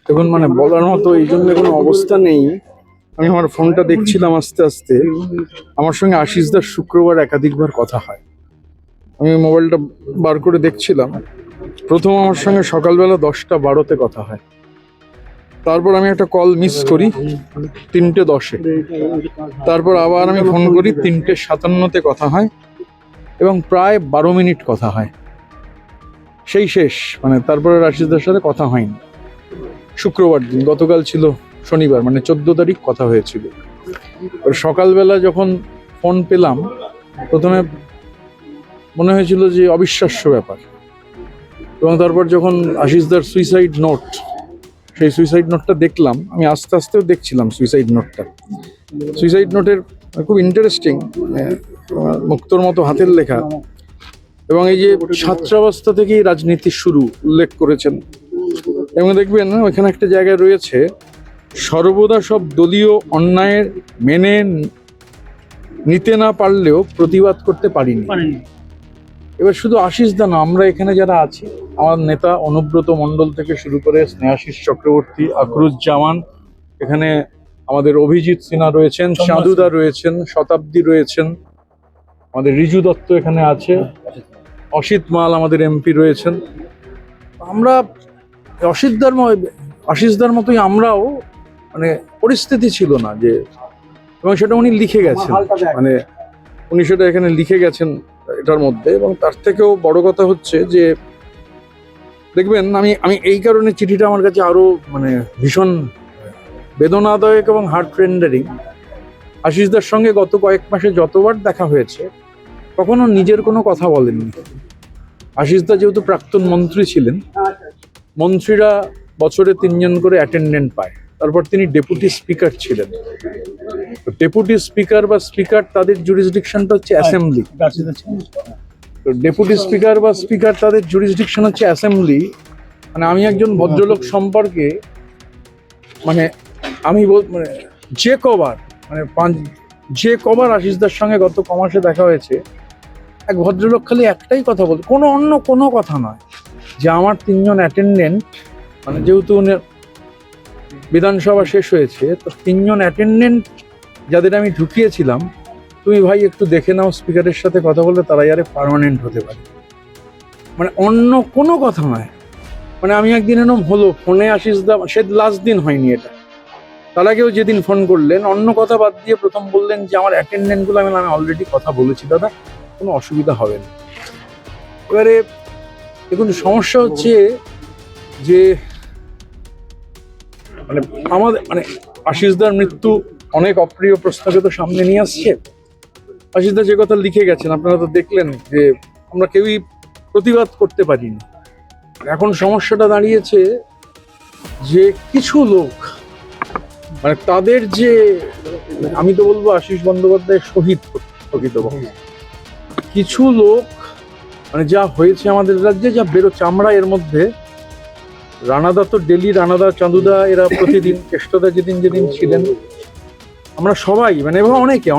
দেখুন, মানে বলার মতো এই জন্য কোনো অবস্থা নেই। আমি আমার ফোনটা দেখছিলাম, আস্তে আস্তে আমার সঙ্গে আশিসদার শুক্রবার একাধিকবার কথা হয়। আমি মোবাইলটা বার করে দেখছিলাম, প্রথম আমার সঙ্গে সকালবেলা 10:12 কথা হয়। তারপর আমি একটা কল মিস করি 3:10-এ। তারপর আবার আমি ফোন করি 3:57-তে কথা হয় এবং প্রায় 12 মিনিট কথা হয়। সেই শেষ, মানে তারপরে আশিসদার সাথে কথা হয়নি। শুক্রবার দিন, গতকাল ছিল শনিবার, মানে 14 তারিখ কথা হয়েছিল। সকালবেলা যখন ফোন পেলাম, প্রথমে মনে হয়েছিল যে অবিশ্বাস্য ব্যাপার, এবং তারপর যখন আশিসদার সুইসাইড নোট, সেই সুইসাইড নোটটা দেখলাম, আমি আস্তে আস্তেও দেখছিলাম সুইসাইড নোটটা। সুইসাইড নোটের খুব ইন্টারেস্টিং, মুক্তোর মতো হাতের লেখা, এবং এই যে ছাত্রাবস্থা থেকেই রাজনীতির শুরু উল্লেখ করেছেন। এবং দেখবেন ওইখানে একটা জায়গায় রয়েছে, সর্বদা সব দলীয় অন্যায়ের মেনে নিতে না পারলেও প্রতিবাদ করতে পারিনি। এবার শুধু আশিসদা না, আমরা এখানে যারা আছি, আমার নেতা অনুব্রত মণ্ডল থেকে শুরু করে স্নেহাশিস চক্রবর্তী, আকরুজ্জামান, এখানে আমাদের অভিজিৎ সিনহা রয়েছেন, চাঁদুদা রয়েছেন, শতাব্দী রয়েছেন, আমাদের রিজু দত্ত এখানে আছে, অসিত মাল আমাদের এমপি রয়েছেন। আমরা আশিসদার মতোই আমরাও, মানে পরিস্থিতি ছিল না যে, এবং সেটা উনি লিখে গেছেন, মানে উনি সেটা এখানে লিখে গেছেন এটার মধ্যে। এবং তার থেকেও বড় কথা হচ্ছে যে দেখবেন, আমি এই কারণে চিঠিটা আমার কাছে আরো মানে ভীষণ বেদনাদায়ক এবং হার্ট রেন্ডারিং। আশিসদার সঙ্গে গত কয়েক মাসে যতবার দেখা হয়েছে, কখনো নিজের কোনো কথা বলেননি। আশিসদা যেহেতু প্রাক্তন মন্ত্রী ছিলেন, মন্ত্রীরা বছরে 3 জন করে অ্যাটেন্ডেন্ট পায়। তারপর তিনি ডেপুটি স্পিকার ছিলেন। ডেপুটি স্পিকার বা স্পিকার, তাদের জুরিসডিকশনটা হচ্ছে অ্যাসেম্বলি। ডেপুটি স্পিকার বা স্পিকার, তাদের জুরিসডিকশন হচ্ছে অ্যাসেম্বলি। মানে আমি একজন ভদ্রলোক সম্পর্কে, মানে আমি মানে যে কবার আশিসদার সঙ্গে গত কমাসে দেখা হয়েছে, এক ভদ্রলোক খালি একটাই কথা বলতো, অন্য কোনো কথা নয়, যে আমার 3 জন অ্যাটেন্ডেন্ট, মানে যেহেতু বিধানসভা শেষ হয়েছে, তো 3 জন অ্যাটেন্ডেন্ট যাদের আমি ঢুকিয়েছিলাম, তুমি ভাই একটু দেখে নাও স্পিকারের সাথে কথা বললে তারা আরে পার্মানেন্ট হতে পারে। মানে অন্য কোনো কথা নয়। মানে আমি একদিন এরকম হলো, ফোনে আশিসদা, সে লাস্ট দিন হয়নি এটা, তার আগেও যেদিন ফোন করলেন, অন্য কথা বাদ দিয়ে প্রথম বললেন যে আমার অ্যাটেন্ডেন্টগুলো, আমি অলরেডি কথা বলেছি দাদা, কোনো অসুবিধা হবে না। এবারে দেখুন, সমস্যা হচ্ছে যে মানে আমাদের, মানে আশিসদার মৃত্যু অনেক অপ্রিয় প্রশ্নকে তো সামনে নিয়ে আসছে। আশিসদা যে কথা লিখে গেছেন, আপনারা তো দেখলেন যে আমরা কেউই প্রতিবাদ করতে পারিনি। এখন সমস্যাটা দাঁড়িয়েছে যে কিছু লোক, মানে তাদের যে, আমি তো বলবো আশিস বন্দ্যোপাধ্যায়ের শহীদ প্রকৃতপক্ষে, কিছু লোক, মানে যা হয়েছে আমাদের রাজ্যে, যা বেরোচ্ছে, আমরা এর মধ্যে রানাদা তো ডেলি, রানাদা, চাঁদুদা, এরা প্রতিদিন, কেষ্টদা যেদিন ছিলেন, আমরা সবাই, মানে এবং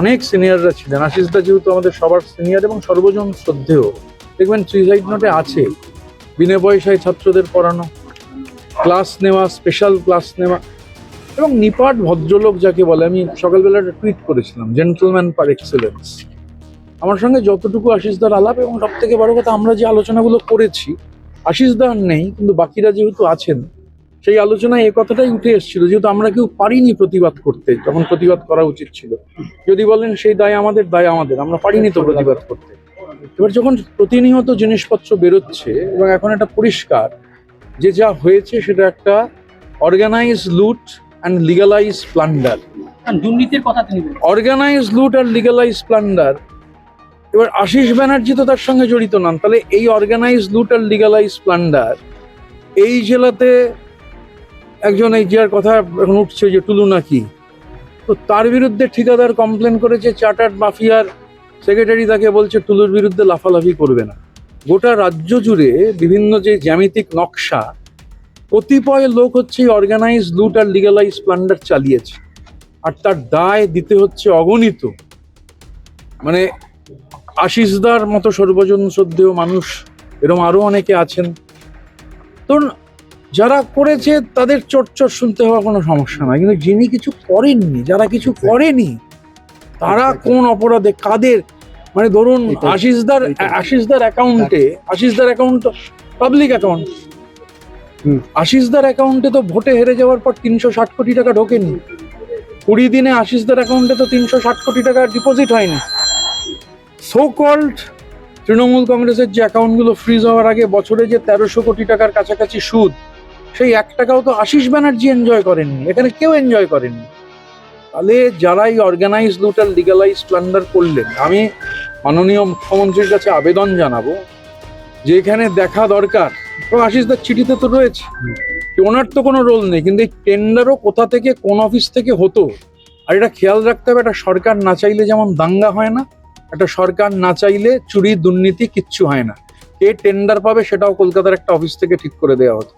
অনেক সিনিয়ররা ছিলেন। আশিসদা যেহেতু আমাদের সবার সিনিয়র এবং সর্বজন শ্রদ্ধেয়, দেখবেন সুইসাইড নোটে আছে বিনা পয়সায় ছাত্রদের পড়ানো, ক্লাস নেওয়া, স্পেশাল ক্লাস নেওয়া, এবং নিপাট ভদ্রলোক যাকে বলে। আমি সকালবেলা একটা টুইট করেছিলাম, জেন্টলম্যান পার এক্সেলেন্স। আমার সঙ্গে যতটুকু আশিসদার আলাপ, এবং সব থেকে বড় কথা, আমরা যে আলোচনাগুলো করেছি, আশিসদা নেই কিন্তু বাকিরা যেহেতু আছেন, সেই আলোচনায় এই কথাটাই উঠে এসেছিল, যেহেতু আমরা কেউ পারিনি প্রতিবাদ করতে, যখন প্রতিবাদ করা উচিত ছিল। যদি বলেন সেই দায় আমাদের, আমরা পারিনি তো প্রতিবাদ করতে। এবার যখন প্রতিনিয়ত জিনিসপত্র বেরোচ্ছে, এবং এখন এটা পরিষ্কার যে যা হয়েছে সেটা একটা অর্গানাইজ লুট অ্যান্ড লিগালাইজ প্লান্ডার। দুর্নীতির কথা তিনি অর্গানাইজ লুট আর লিগালাইজ প্লান্ডার। এবার আশিস ব্যানার্জি তো তার সঙ্গে জড়িত নন, তাহলে এই অর্গানাইজ লুট আর লিগালাইজ প্লান্ডার এই জেলাতে একজন, এই যার কথা এখন উঠছে যে টুলু নাকি, তো তার বিরুদ্ধে ঠিকাদার কমপ্লেন করেছে, চার্টার্ড মাফিয়ার সেক্রেটারি তাকে বলছে টুলুর বিরুদ্ধে লাফালাফি করবে না। গোটা রাজ্য জুড়ে বিভিন্ন যে জ্যামিতিক নকশা, কতিপয় লোক হচ্ছে অর্গানাইজ লুট আর লিগালাইজ প্লান্ডার চালিয়েছে, আর তার দায় দিতে হচ্ছে অগণিত। মানে আশিসদার মতো সর্বজন শ্রদ্ধেয় মানুষ এরকম আরো অনেকে আছেন। তো যারা করেছে তাদের চটচট শুনতে হওয়ার কোনো সমস্যা নাই, কিন্তু যিনি কিছু করেননি, যারা কিছু করেনি, তারা কোন অপরাধে কাদের, মানে ধরুন আশিসদার অ্যাকাউন্ট পাবলিক অ্যাকাউন্ট, আশিসদার অ্যাকাউন্টে তো ভোটে হেরে যাওয়ার পর 360 কোটি টাকা ঢোকেনি। 20 দিনে আশিসদার অ্যাকাউন্টে তো 360 কোটি টাকা ডিপোজিট হয়নি। সো কল্ড তৃণমূল কংগ্রেসের যে অ্যাকাউন্টগুলো ফ্রিজ হওয়ার আগে বছরে যে 1300 কোটি টাকার কাছাকাছি সুদ, সেই 1 টাকাও তো আশিস ব্যানার্জি এনজয় করেননি, এখানে কেউ এনজয় করেননি। তাহলে যারাই অর্গানাইজ লুট আর লিগালাইজ প্লান্ডার করলেন, আমি মাননীয় মুখ্যমন্ত্রীর কাছে আবেদন জানাবো যে এখানে দেখা দরকার, এবং আশিসদার চিঠিতে তো রয়েছে যে ওনার তো কোনো রোল নেই, কিন্তু এই টেন্ডারও কোথা থেকে কোন অফিস থেকে হতো, আর এটা খেয়াল রাখতে হবে। একটা সরকার না চাইলে যেমন দাঙ্গা হয় না, একটা সরকার না চাইলে চুরি দুর্নীতি কিচ্ছু হয় না। কে টেন্ডার পাবে সেটাও কলকাতার একটা অফিস থেকে ঠিক করে দেওয়া হতো।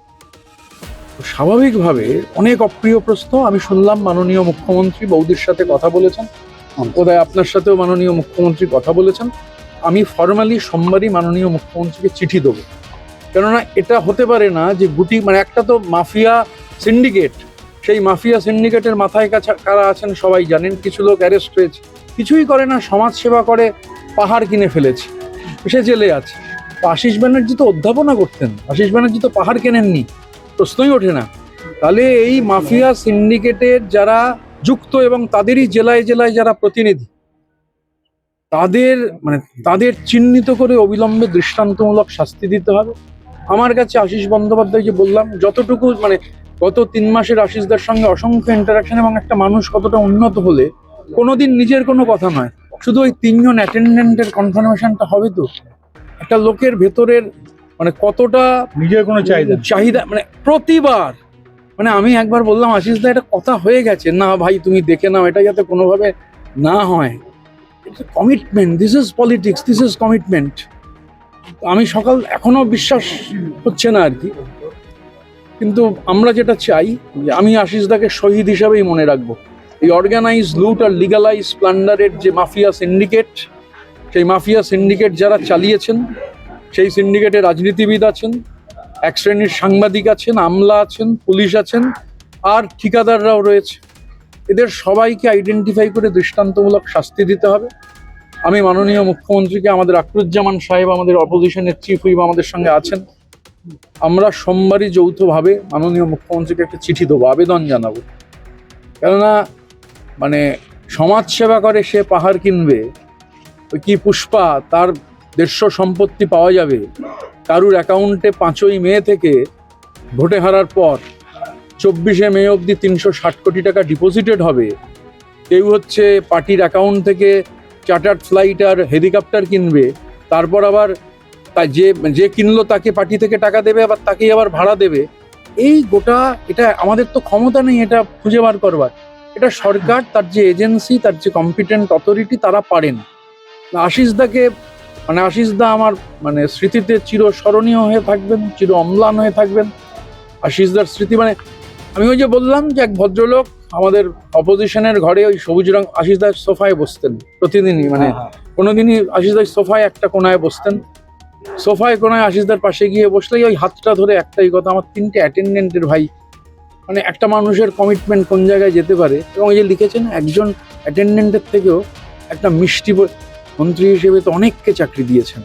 স্বাভাবিকভাবে অনেক অপ্রিয় প্রশ্ন। আমি শুনলাম মাননীয় মুখ্যমন্ত্রী বৌদির সাথে কথা বলেছেন, বোধহয় আপনার সাথেও মাননীয় মুখ্যমন্ত্রী কথা বলেছেন। আমি ফর্মালি সোমবারই মাননীয় মুখ্যমন্ত্রীকে চিঠি দেবো, কেননা এটা হতে পারে না যে গুটি, মানে একটা তো মাফিয়া সিন্ডিকেট, সেই মাফিয়া সিন্ডিকেটের মাথায় কাছে কারা আছেন সবাই জানেন। কিছু লোক অ্যারেস্ট হয়েছে, কিছুই করে না, সমাজ সেবা করে, পাহাড় কিনে ফেলেছে, সে জেলে আছে। তো আশিস ব্যানার্জি তো অধ্যাপনা করতেন, আশিস ব্যানার্জি তো পাহাড় কেনেননি, প্রশ্নই ওঠে না। তাহলে এই মাফিয়া সিন্ডিকেটের যারা যুক্ত এবং তাদেরই জেলায় জেলায় যারা প্রতিনিধি, তাদের চিহ্নিত করে অবিলম্বে দৃষ্টান্তমূলক শাস্তি দিতে হবে। আমার কাছে আশিস বন্দ্যোপাধ্যায়, যে বললাম, যতটুকু মানে গত 3 মাসের আশিসদার সঙ্গে অসংখ্য ইন্টারাকশন, এবং একটা মানুষ কতটা উন্নত হলে কোনোদিন নিজের কোনো কথা নয়, শুধু ওই 3 জন অ্যাটেন্ডেন্টের কনফার্মেশনটা হবে। তো একটা লোকের ভেতরের মানে কতটা নিজের কোনো চাহিদা, মানে প্রতিবার, মানে আমি একবার বললাম আশিসদা এটা কথা হয়ে গেছে, না ভাই তুমি দেখে নাও, এটা যাতে কোনোভাবে না হয়। Commitment, this is politics, this is commitment. আমি এখনো বিশ্বাস হচ্ছে না আর কি, কিন্তু আমরা যেটা চাই, যে আমি আশিসদাকে শহীদ হিসাবেই মনে রাখবো। এই অর্গানাইজ লুট আর লিগালাইজ প্লান্ডারের যে মাফিয়া সিন্ডিকেট, সেই মাফিয়া সিন্ডিকেট যারা চালিয়েছেন, সেই সিন্ডিকেটে রাজনীতিবিদ আছেন, এক শ্রেণীর সাংবাদিক আছেন, আমলা আছেন, পুলিশ আছেন, আর ঠিকাদাররাও রয়েছে। এদের সবাইকে আইডেন্টিফাই করে দৃষ্টান্তমূলক শাস্তি দিতে হবে। আমি মাননীয় মুখ্যমন্ত্রীকে, আমাদের আকরুজ্জামান সাহেব আমাদের অপোজিশনের চিফ হুইপ আমাদের সঙ্গে আছেন, আমরা সোমবারই যৌথভাবে মাননীয় মুখ্যমন্ত্রীকে একটা চিঠি দেবো, আবেদন জানাবো। কেননা মানে সমাজ সেবা করে সে পাহাড় কিনবে, ওই কি পুষ্পা, তার 150 সম্পত্তি পাওয়া যাবে, কারুর অ্যাকাউন্টে 5ই মে থেকে ভোটে হারার পর 24শে মে অবধি 360 কোটি টাকা ডিপোজিটেড হবে। কেউ হচ্ছে পার্টির অ্যাকাউন্ট থেকে চার্টার্ড ফ্লাইট আর হেলিকপ্টার কিনবে, তারপর আবার যে কিনলো তাকে পার্টি থেকে টাকা দেবে, আবার তাকেই আবার ভাড়া দেবে। এই গোটা, এটা আমাদের তো ক্ষমতা নেই এটা খুঁজে বার করবার। এটা সরকার, তার যে এজেন্সি, তার যে কম্পিটেন্ট অথরিটি, তারা পারেন। আশিসদাকে, মানে আশিসদা আমার মানে স্মৃতিতে চিরস্মরণীয় হয়ে থাকবেন, চির অম্লান হয়ে থাকবেন। আশিসদার স্মৃতি, মানে আমি ওই যে বললাম যে এক ভদ্রলোক আমাদের অপোজিশনের ঘরে ওই সবুজ রং আশিসদার সোফায় বসতেন প্রতিদিনই, মানে কোনোদিনই আশিসদার সোফায় একটা কোনায় বসতেন, সোফায় কোনায় আশিসদার পাশে গিয়ে বসলেই ওই হাতটা ধরে একটাই কথা, আমার 3টে অ্যাটেন্ডেন্টের ভাই, মানে একটা মানুষের কমিটমেন্ট কোন জায়গায় যেতে পারে। এবং এই যে লিখেছেন, একজন অ্যাটেন্ডেন্টের থেকেও একটা মিষ্টি, মন্ত্রী হিসেবে তো অনেককে চাকরি দিয়েছেন,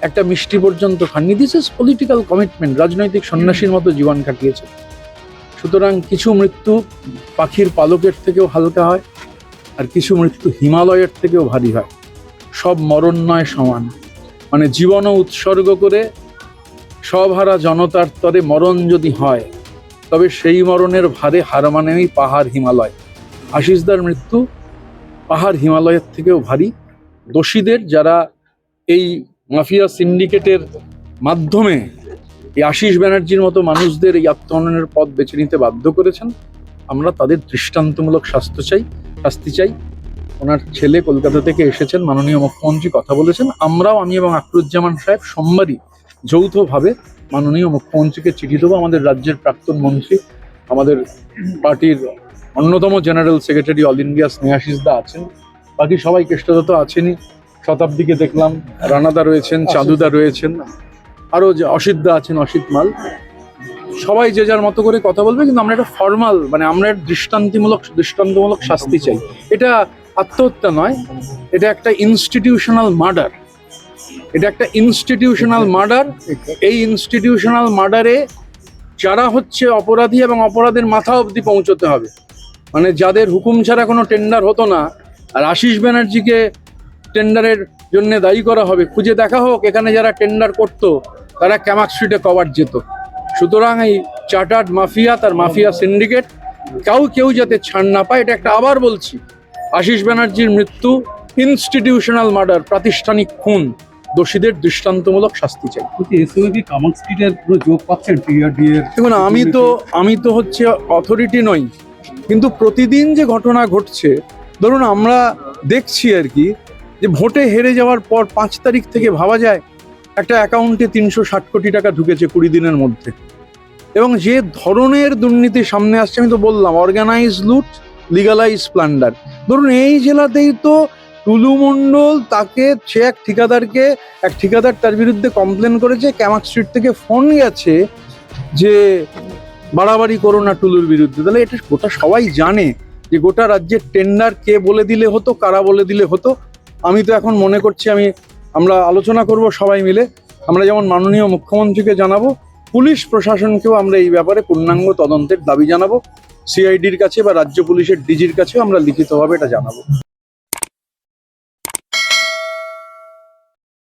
একটা মিষ্টি পর্যন্ত খাননি। দিস ইজ পলিটিক্যাল কমিটমেন্ট, রাজনৈতিক সন্ন্যাসীর মতো জীবন কাটিয়েছে। সুতরাং কিছু মৃত্যু পাখির পালকের থেকেও হালকা হয়, আর কিছু মৃত্যু হিমালয়ের থেকেও ভারী হয়। সব মরণ নয় সমান, মানে জীবনও উৎসর্গ করে সবহারা জনতার তরে মরণ যদি হয়, তবে সেই মরণের ভারে হার মানেই পাহাড় হিমালয়। আশিসদার মৃত্যু পাহাড় হিমালয়ের থেকেও ভারী। দোষীদের, যারা এই মাফিয়া সিন্ডিকেটের মাধ্যমে এই আশিস ব্যানার্জির মতো মানুষদের এই আত্মহননের পথ বেছে নিতে বাধ্য করেছেন, আমরা তাদের দৃষ্টান্তমূলক শাস্তি চাই। ওনার ছেলে কলকাতা থেকে এসেছেন, মাননীয় মুখ্যমন্ত্রী কথা বলেছেন। আমরাও, আমি এবং আকরুজ্জামান সাহেব সোমবারই যৌথভাবে মাননীয় মুখ্যমন্ত্রীকে চিঠি দেবো। আমাদের রাজ্যের প্রাক্তন মন্ত্রী, আমাদের পার্টির অন্যতম জেনারেল সেক্রেটারি অল ইন্ডিয়া স্নেহাশিসদা আছেন, বাকি সবাই কেষ্টদা তো আছেনই, শতাব্দীকে দেখলাম, রানাদা রয়েছেন, চাঁদুদা রয়েছেন, আরও যে অসিতদা আছেন, অসিত মাল, সবাই যে যার মতো করে কথা বলবে, কিন্তু আমরা একটা ফর্মাল মানে আমরা দৃষ্টান্তমূলক শাস্তি চাই। এটা আত্মহত্যা নয়, এটা একটা ইনস্টিটিউশনাল মার্ডার, এটা একটা ইনস্টিটিউশনাল মার্ডার। এই ইনস্টিটিউশনাল মার্ডারে যারা হচ্ছে অপরাধী এবং অপরাধের মাথা অবধি পৌঁছতে হবে, মানে যাদের হুকুম ছাড়া কোনো টেন্ডার হতো না, আর আশিস ব্যানার্জিকে টেন্ডারের জন্য দায়ী করা হবে, খুঁজে দেখা হোক এখানে যারা টেন্ডার করতো তারা ক্যামাক স্ট্রিটে কভার যেত। সুতরাং এই চার্টার্ড মাফিয়া, তার মাফিয়া সিন্ডিকেট, কেউ যাতে ছাড় না পায়, এটা একটা, আবার বলছি, আশিস ব্যানার্জির মৃত্যু ইনস্টিটিউশনাল মার্ডার, প্রাতিষ্ঠানিক খুন, দোষীদের দৃষ্টান্তমূলক শাস্তি চাই। দেখুন, আমি তো হচ্ছে অথরিটি নই, কিন্তু প্রতিদিন যে ঘটনা ঘটছে, ধরুন আমরা দেখছি আর কি, যে ভোটে হেরে যাওয়ার পর 5 তারিখ থেকে ভাবা যায় একটা অ্যাকাউন্টে 360 কোটি টাকা ঢুকেছে 20 দিনের মধ্যে, এবং যে ধরনের দুর্নীতি সামনে আসছে, আমি তো বললাম, অর্গানাইজ লুট, লিগালাইজ প্লান্ডার। ধরুন এই জেলাতেই তো টুলু মণ্ডল, সে এক ঠিকাদার তার বিরুদ্ধে কমপ্লেন করেছে, ক্যামাক স্ট্রিট থেকে ফোন গেছে যে বাড়াবাড়ি করো না টুলুর বিরুদ্ধে। তাহলে এটা গোটা সবাই জানে যে গোটা রাজ্যের টেন্ডার কে বলে দিলে হতো, কারা বলে দিলে হতো। আমি তো এখন মনে করছি আমরা আলোচনা করব সবাই মিলে, আমরা যেমন মাননীয় মুখ্যমন্ত্রীকে জানাবো, পুলিশ প্রশাসনকেও আমরা এই ব্যাপারে পূর্ণাঙ্গ তদন্তের দাবি জানাবো, সিআইডির কাছে বা রাজ্য পুলিশের ডিজির কাছেও আমরা লিখিতভাবে এটা জানাবো।